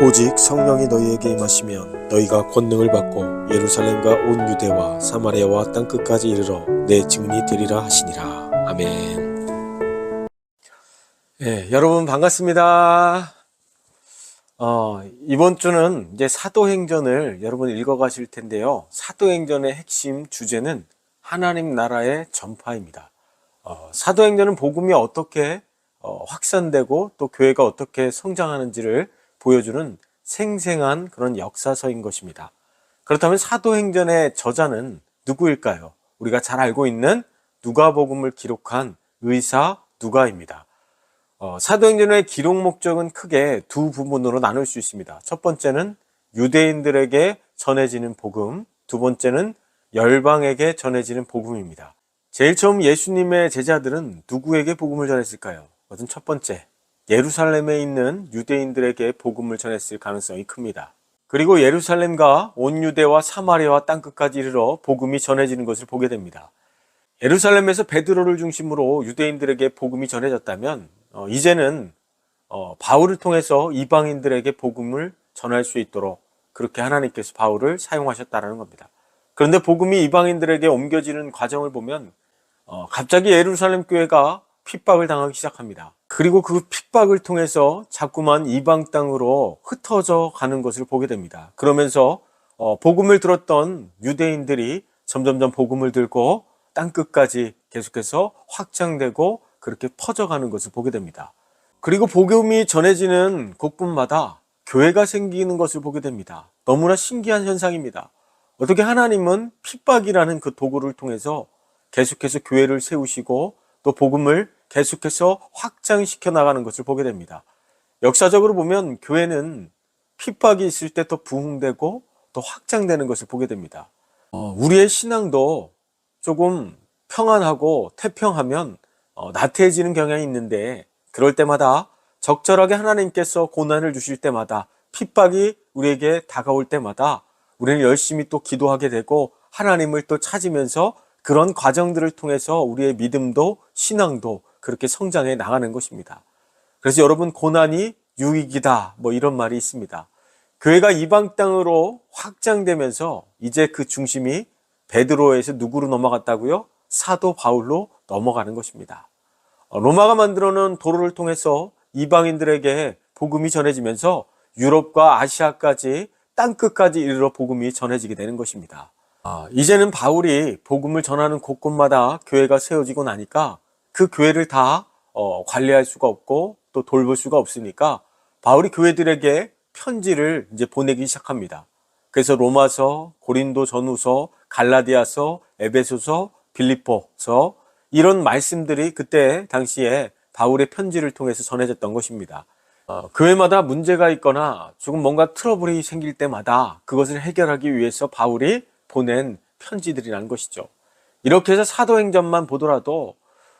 오직 성령이 너희에게 임하시면 너희가 권능을 받고 예루살렘과 온 유대와 사마리아와 땅끝까지 이르러 내 증인이 되리라 하시니라. 아멘. 여러분 반갑습니다. 이번 주는 이제 사도행전을 여러분 읽어가실 텐데요. 사도행전의 핵심 주제는 하나님 나라의 전파입니다. 사도행전은 복음이 어떻게 확산되고 또 교회가 어떻게 성장하는지를 보여주는 생생한 그런 역사서인 것입니다. 그렇다면 사도행전의 저자는 누구일까요? 우리가 잘 알고 있는 누가복음을 기록한 의사 누가입니다. 사도행전의 기록 목적은 크게 두 부분으로 나눌 수 있습니다. 첫 번째는 유대인들에게 전해지는 복음, 두 번째는 열방에게 전해지는 복음입니다. 제일 처음 예수님의 제자들은 누구에게 복음을 전했을까요? 그것은 첫 번째, 예루살렘에 있는 유대인들에게 복음을 전했을 가능성이 큽니다. 그리고 예루살렘과 온 유대와 사마리아와 땅끝까지 이르러 복음이 전해지는 것을 보게 됩니다. 예루살렘에서 베드로를 중심으로 유대인들에게 복음이 전해졌다면 이제는 바울을 통해서 이방인들에게 복음을 전할 수 있도록 그렇게 하나님께서 바울을 사용하셨다는 겁니다. 그런데 복음이 이방인들에게 옮겨지는 과정을 보면 갑자기 예루살렘 교회가 핍박을 당하기 시작합니다. 그리고 그 핍박을 통해서 자꾸만 이방 땅으로 흩어져 가는 것을 보게 됩니다. 그러면서 복음을 들었던 유대인들이 점점점 복음을 들고 땅끝까지 계속해서 확장되고 그렇게 퍼져가는 것을 보게 됩니다. 그리고 복음이 전해지는 곳곳마다 교회가 생기는 것을 보게 됩니다. 너무나 신기한 현상입니다. 어떻게 하나님은 핍박이라는 그 도구를 통해서 계속해서 교회를 세우시고 또 복음을 계속해서 확장시켜 나가는 것을 보게 됩니다. 역사적으로 보면 교회는 핍박이 있을 때 더 부흥되고 또 확장되는 것을 보게 됩니다. 우리의 신앙도 조금 평안하고 태평하면 나태해지는 경향이 있는데 그럴 때마다 적절하게 하나님께서 고난을 주실 때마다 핍박이 우리에게 다가올 때마다 우리는 열심히 또 기도하게 되고 하나님을 또 찾으면서 그런 과정들을 통해서 우리의 믿음도 신앙도 그렇게 성장해 나가는 것입니다. 그래서 여러분 고난이 유익이다 이런 말이 있습니다. 교회가 이방 땅으로 확장되면서 이제 그 중심이 베드로에서 누구로 넘어갔다고요? 사도 바울로 넘어가는 것입니다. 로마가 만들어놓은 도로를 통해서 이방인들에게 복음이 전해지면서 유럽과 아시아까지 땅끝까지 이르러 복음이 전해지게 되는 것입니다. 이제는 바울이 복음을 전하는 곳곳마다 교회가 세워지고 나니까 그 교회를 다 관리할 수가 없고 또 돌볼 수가 없으니까 바울이 교회들에게 편지를 이제 보내기 시작합니다. 그래서 로마서, 고린도 전후서, 갈라디아서, 에베소서, 빌립보서 이런 말씀들이 그때 당시에 바울의 편지를 통해서 전해졌던 것입니다. 교회마다 문제가 있거나 조금 뭔가 트러블이 생길 때마다 그것을 해결하기 위해서 바울이 보낸 편지들이라는 것이죠. 이렇게 해서 사도행전만 보더라도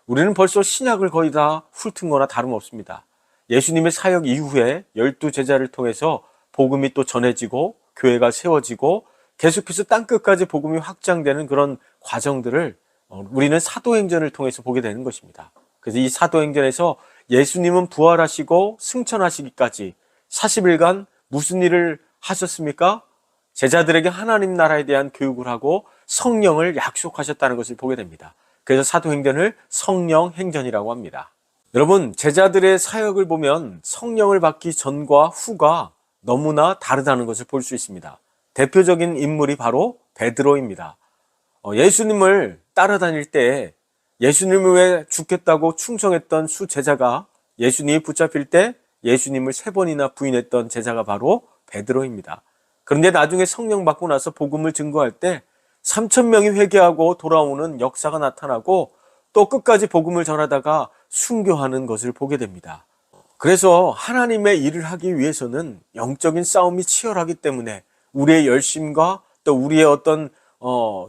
우리는 벌써 신약을 거의 다 훑은 거나 다름없습니다. 예수님의 사역 이후에 12제자를 통해서 복음이 또 전해지고 교회가 세워지고 계속해서 땅끝까지 복음이 확장되는 그런 과정들을 우리는 사도행전을 통해서 보게 되는 것입니다. 그래서 이 사도행전에서 예수님은 부활하시고 승천하시기까지 40일간 무슨 일을 하셨습니까? 제자들에게 하나님 나라에 대한 교육을 하고 성령을 약속하셨다는 것을 보게 됩니다. 그래서 사도행전을 성령행전이라고 합니다. 여러분, 제자들의 사역을 보면 성령을 받기 전과 후가 너무나 다르다는 것을 볼 수 있습니다. 대표적인 인물이 바로 베드로입니다. 예수님을 따라다닐 때 예수님을 위해 죽겠다고 충성했던 수제자가 예수님이 붙잡힐 때 예수님을 3번이나 부인했던 제자가 바로 베드로입니다. 그런데 나중에 성령 받고 나서 복음을 증거할 때 3,000명이 회개하고 돌아오는 역사가 나타나고 또 끝까지 복음을 전하다가 순교하는 것을 보게 됩니다. 그래서 하나님의 일을 하기 위해서는 영적인 싸움이 치열하기 때문에 우리의 열심과 또 우리의 어떤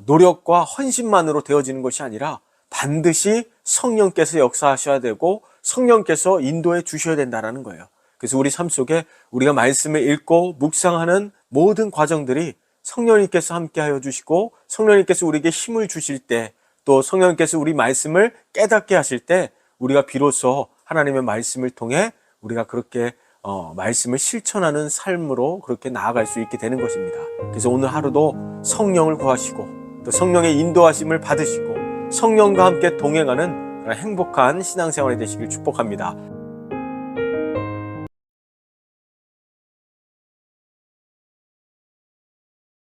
노력과 헌신만으로 되어지는 것이 아니라 반드시 성령께서 역사하셔야 되고 성령께서 인도해 주셔야 된다는 거예요. 그래서 우리 삶 속에 우리가 말씀을 읽고 묵상하는 모든 과정들이 성령님께서 함께하여 주시고 성령님께서 우리에게 힘을 주실 때 또 성령님께서 우리 말씀을 깨닫게 하실 때 우리가 비로소 하나님의 말씀을 통해 우리가 그렇게 말씀을 실천하는 삶으로 그렇게 나아갈 수 있게 되는 것입니다. 그래서 오늘 하루도 성령을 구하시고 또 성령의 인도하심을 받으시고 성령과 함께 동행하는 그런 행복한 신앙생활이 되시길 축복합니다.